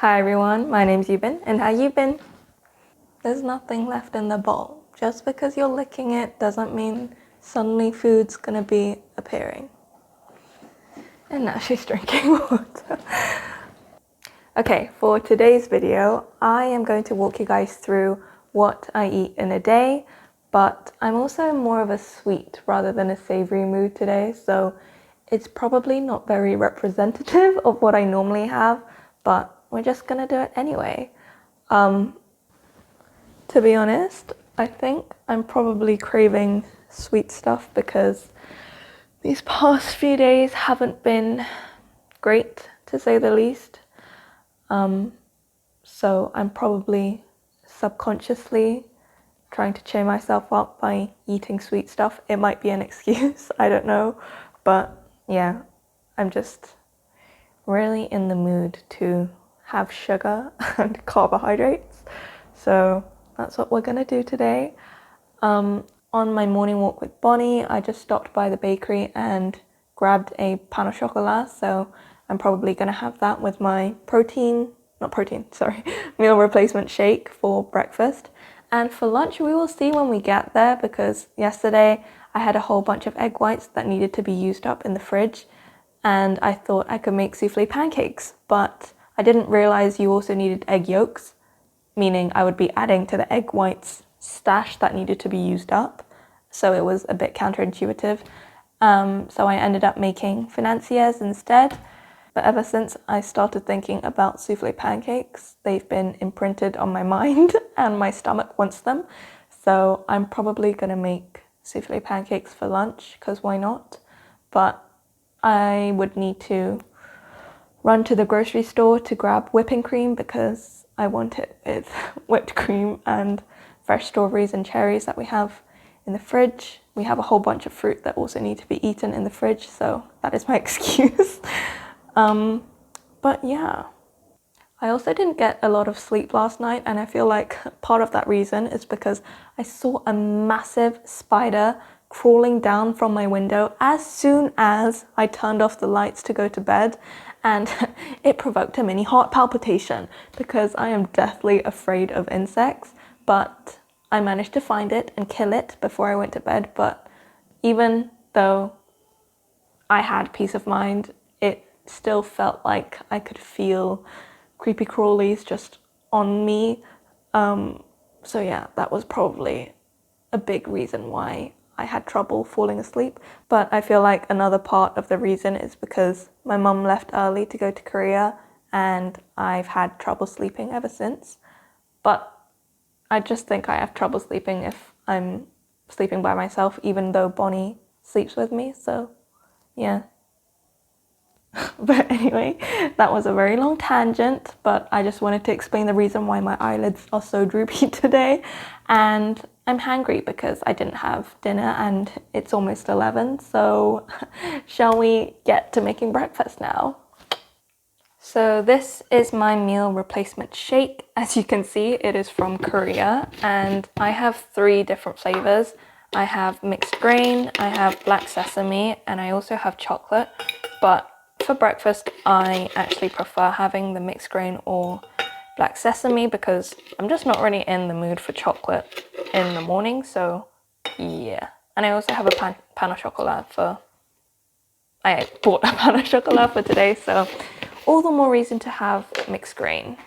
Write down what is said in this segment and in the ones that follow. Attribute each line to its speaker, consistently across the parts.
Speaker 1: Hi everyone, my name's Yubin, and how you been? There's nothing left in the bowl. Just because you're licking it doesn't mean suddenly food's gonna be appearing. And now she's drinking water. Okay, for today's video, I am going to walk you guys through what I eat in a day, but I'm also in more of a sweet rather than a savory mood today, so it's probably not very representative of what I normally have, but we're just gonna do it anyway. To be honest, I think I'm probably craving sweet stuff because these past few days haven't been great, to say the least. So I'm probably subconsciously trying to cheer myself up by eating sweet stuff. It might be an excuse, I don't know. But yeah, I'm just really in the mood to have sugar and carbohydrates. So that's what we're gonna do today. On my morning walk with Bonnie, I just stopped by the bakery and grabbed a pain au chocolat. So I'm probably gonna have that with my meal replacement shake for breakfast. And for lunch, we will see when we get there because yesterday I had a whole bunch of egg whites that needed to be used up in the fridge. And I thought I could make souffle pancakes, but I didn't realize you also needed egg yolks, meaning I would be adding to the egg whites stash that needed to be used up. So it was a bit counterintuitive. So I ended up making financiers instead. But ever since I started thinking about souffle pancakes, they've been imprinted on my mind and my stomach wants them. So I'm probably gonna make souffle pancakes for lunch, because why not? But I would need to run to the grocery store to grab whipping cream because I want it with whipped cream and fresh strawberries and cherries that we have in the fridge. We have a whole bunch of fruit that also need to be eaten in the fridge, so that is my excuse. But yeah, I also didn't get a lot of sleep last night, and I feel like part of that reason is because I saw a massive spider crawling down from my window as soon as I turned off the lights to go to bed, and it provoked a mini heart palpitation because I am deathly afraid of insects, but I managed to find it and kill it before I went to bed. But even though I had peace of mind, it still felt like I could feel creepy crawlies just on me. So yeah, that was probably a big reason why I had trouble falling asleep. But I feel like another part of the reason is because my mum left early to go to Korea and I've had trouble sleeping ever since. But I just think I have trouble sleeping if I'm sleeping by myself, even though Bonnie sleeps with me. So yeah. But anyway, that was a very long tangent, but I just wanted to explain the reason why my eyelids are so droopy today. And I'm hangry because I didn't have dinner and it's almost 11, so shall we get to making breakfast now? So this is my meal replacement shake. As you can see, it is from Korea and I have 3 different flavors. I have mixed grain, I have black sesame, and I also have chocolate. But for breakfast, I actually prefer having the mixed grain or black sesame because I'm just not really in the mood for chocolate in the morning, so yeah. And I also have a pain au chocolat I bought a pain au chocolat for today, so all the more reason to have mixed grain.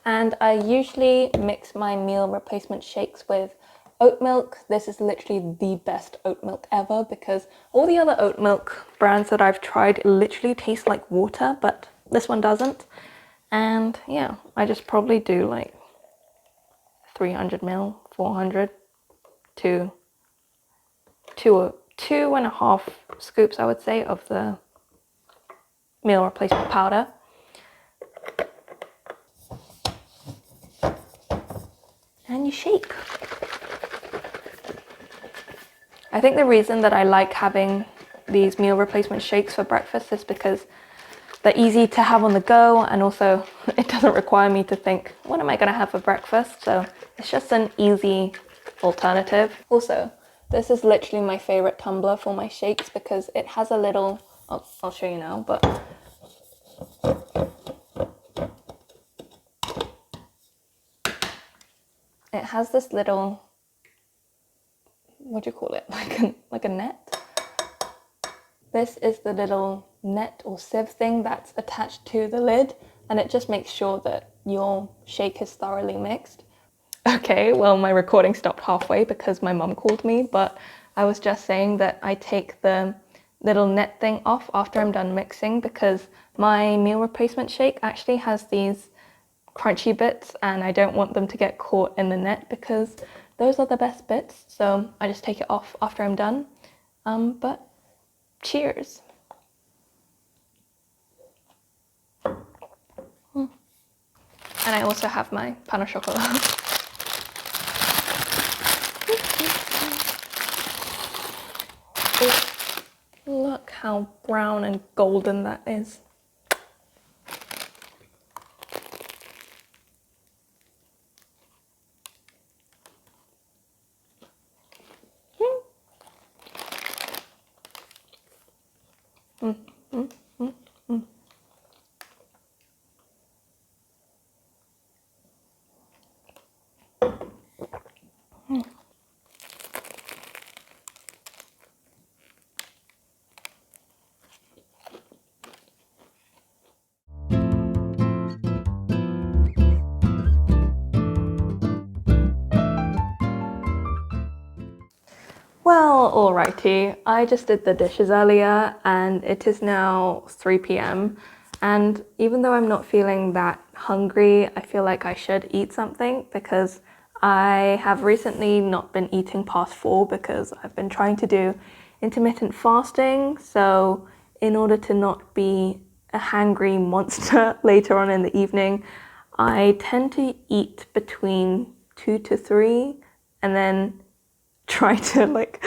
Speaker 1: And I usually mix my meal replacement shakes with oat milk. This is literally the best oat milk ever because all the other oat milk brands that I've tried literally taste like water, but this one doesn't. And yeah, I just probably do like 300 ml, 400 to 2.5 scoops, I would say, of the meal replacement powder. And you shake. I think the reason that I like having these meal replacement shakes for breakfast is because they're easy to have on the go, and also it doesn't require me to think, what am I going to have for breakfast? So it's just an easy alternative. Also, this is literally my favorite tumbler for my shakes because it has a little, I'll show you now, but It has this little, what do you call it, like a net. This is the little net or sieve thing that's attached to the lid, and it just makes sure that your shake is thoroughly mixed. Okay, well, my recording stopped halfway because my mum called me, but I was just saying that I take the little net thing off after I'm done mixing because my meal replacement shake actually has these crunchy bits and I don't want them to get caught in the net because those are the best bits. So I just take it off after I'm done. But cheers. And I also have my pan au chocolat. Look how brown and golden that is. Well, alrighty, I just did the dishes earlier and it is now 3 p.m. and even though I'm not feeling that hungry, I feel like I should eat something because I have recently not been eating past 4 because I've been trying to do intermittent fasting. So in order to not be a hangry monster later on in the evening, I tend to eat between 2 to 3 and then try to like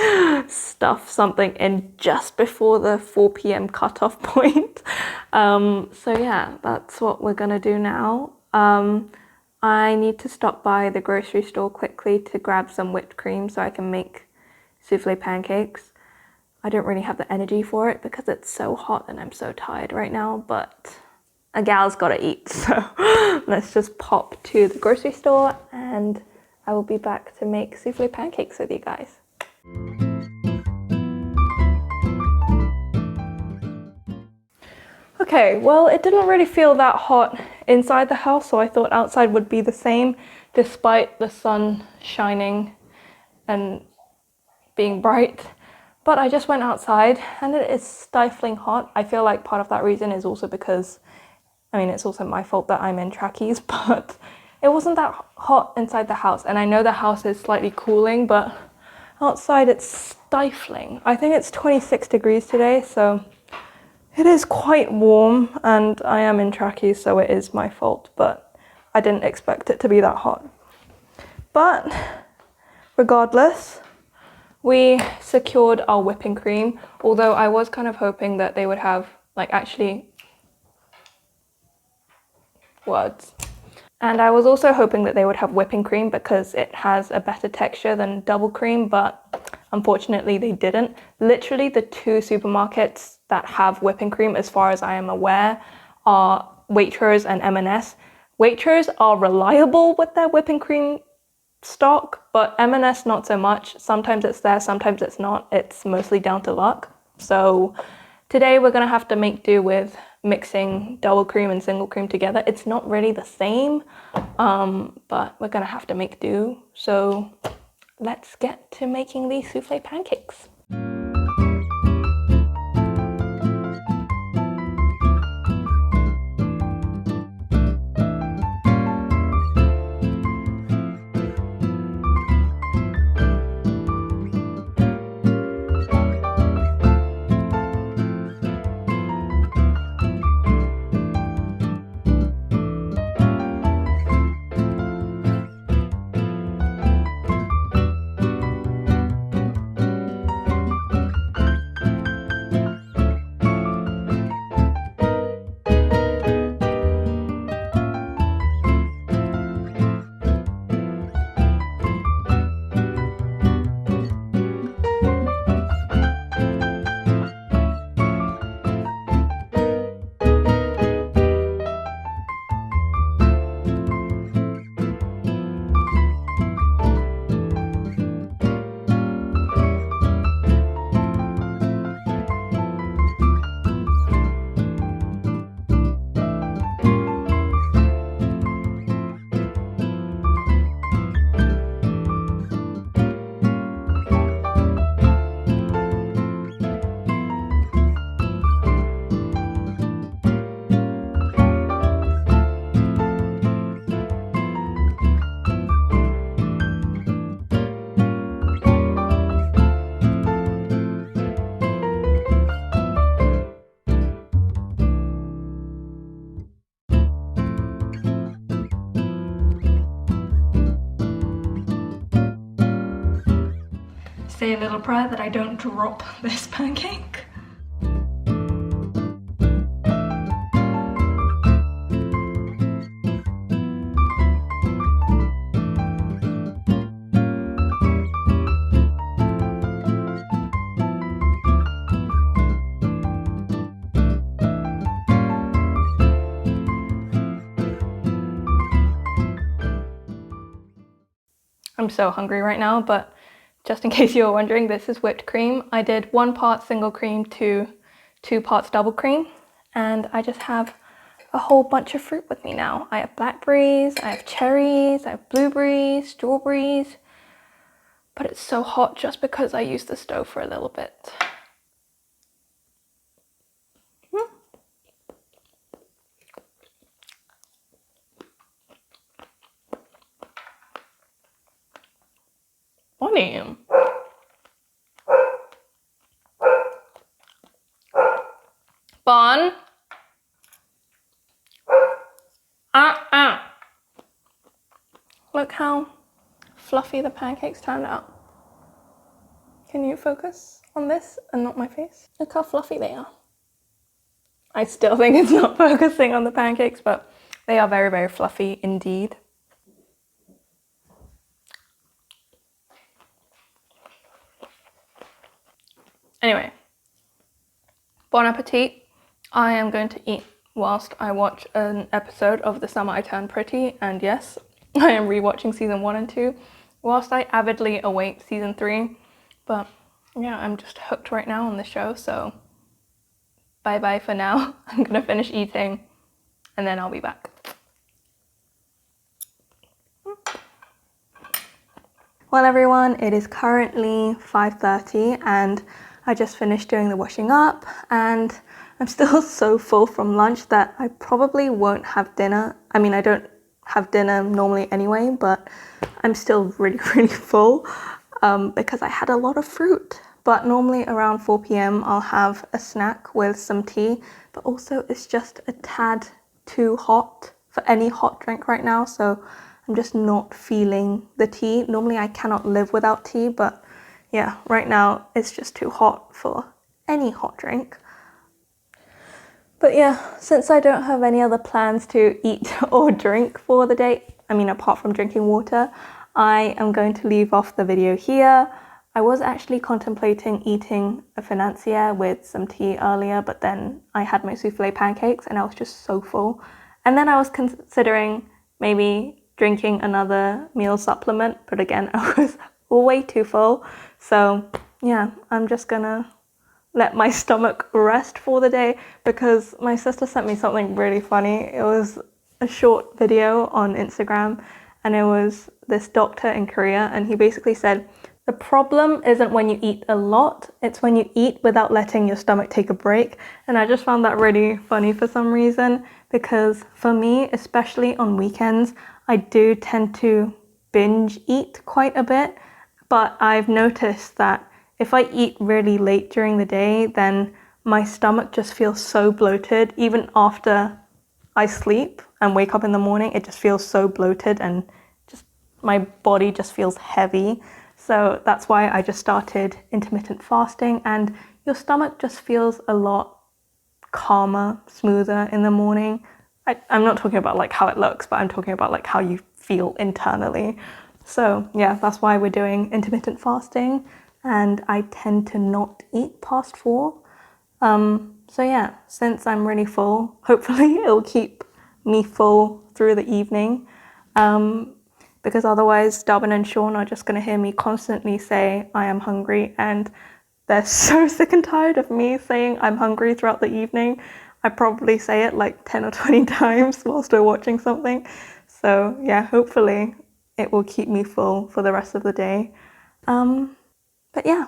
Speaker 1: stuff something in just before the 4 p.m. cutoff point. So yeah, that's what we're gonna do now. I need to stop by the grocery store quickly to grab some whipped cream so I can make souffle pancakes. I don't really have the energy for it because it's so hot and I'm so tired right now, but a gal's gotta eat, so let's just pop to the grocery store and I will be back to make souffle pancakes with you guys. Okay, well, it didn't really feel that hot inside the house, so I thought outside would be the same despite the sun shining and being bright. But I just went outside and it is stifling hot. I feel like part of that reason is also because, I mean, it's also my fault that I'm in trackies, but it wasn't that hot inside the house, and I know the house is slightly cooling, but outside it's stifling. I think it's 26 degrees today, so it is quite warm, and I am in trackies, so it is my fault, but I didn't expect it to be that hot. But regardless, we secured our whipping cream, although I was kind of hoping that they would have, like, actually words. And I was also hoping that they would have whipping cream because it has a better texture than double cream, but unfortunately they didn't. Literally the 2 supermarkets that have whipping cream, as far as I am aware, are Waitrose and M&S. Waitrose are reliable with their whipping cream stock, but M&S not so much. Sometimes it's there, sometimes it's not. It's mostly down to luck. So today we're gonna have to make do with mixing double cream and single cream together. It's not really the same, but we're gonna have to make do. So let's get to making these souffle pancakes. say a little prayer that I don't drop this pancake. I'm so hungry right now, but just in case you were wondering, this is whipped cream. I did 1 part single cream to 2 parts double cream, and I just have a whole bunch of fruit with me now. I have blackberries, I have cherries, I have blueberries, strawberries, but it's so hot just because I used the stove for a little bit. Morning. Bon. Look how fluffy the pancakes turned out. Can you focus on this and not my face? Look how fluffy they are. I still think it's not focusing on the pancakes, but they are very, very fluffy indeed. Anyway, bon appetit. I am going to eat whilst I watch an episode of The Summer I Turned Pretty, and yes, I am rewatching season 1 and 2 whilst I avidly await season 3. But yeah, I'm just hooked right now on the show, so bye bye for now. I'm gonna finish eating and then I'll be back. Well everyone, it is currently 5:30 and I just finished doing the washing up, and I'm still so full from lunch that I probably won't have dinner. I mean, I don't have dinner normally anyway, but I'm still really, really full because I had a lot of fruit. But normally around 4 p.m. I'll have a snack with some tea, but also it's just a tad too hot for any hot drink right now, so I'm just not feeling the tea. Normally I cannot live without tea, but yeah, right now it's just too hot for any hot drink. But yeah, since I don't have any other plans to eat or drink for the day, I mean apart from drinking water, I am going to leave off the video here. I was actually contemplating eating a financier with some tea earlier, but then I had my souffle pancakes and I was just so full. And then I was considering maybe drinking another meal supplement, but again, I was way too full. So yeah, I'm just gonna let my stomach rest for the day, because my sister sent me something really funny. It was a short video on Instagram and it was this doctor in Korea, and he basically said, the problem isn't when you eat a lot, it's when you eat without letting your stomach take a break. And I just found that really funny for some reason, because for me, especially on weekends, I do tend to binge eat quite a bit. But I've noticed that if I eat really late during the day, then my stomach just feels so bloated. Even after I sleep and wake up in the morning, it just feels so bloated and just my body just feels heavy. So that's why I just started intermittent fasting, and your stomach just feels a lot calmer, smoother in the morning. I'm not talking about like how it looks, but I'm talking about like how you feel internally. So yeah, that's why we're doing intermittent fasting, and I tend to not eat past 4. So yeah, since I'm really full, hopefully it'll keep me full through the evening. Because otherwise Darwin and Sean are just going to hear me constantly say I am hungry, and they're so sick and tired of me saying I'm hungry throughout the evening. I probably say it like 10 or 20 times whilst we're watching something. So yeah, hopefully it will keep me full for the rest of the day. But yeah,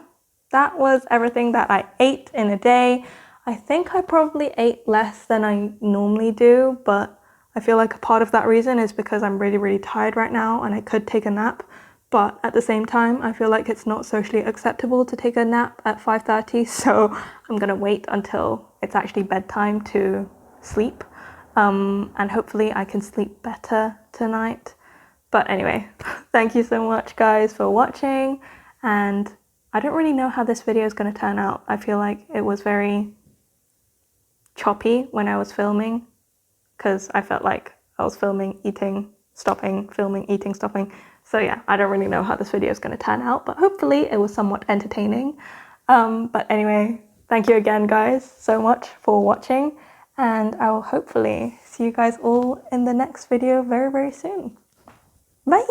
Speaker 1: that was everything that I ate in a day. I think I probably ate less than I normally do, but I feel like a part of that reason is because I'm really, really tired right now and I could take a nap. But at the same time, I feel like it's not socially acceptable to take a nap at 5:30, so I'm gonna wait until it's actually bedtime to sleep. And hopefully I can sleep better tonight. But anyway, thank you so much guys for watching, and I don't really know how this video is going to turn out. I feel like it was very choppy when I was filming because I felt like I was filming, eating, stopping, filming, eating, stopping. So yeah, I don't really know how this video is going to turn out, but hopefully it was somewhat entertaining. But anyway, thank you again, guys, so much for watching, and I will hopefully see you guys all in the next video very, very soon. Bye!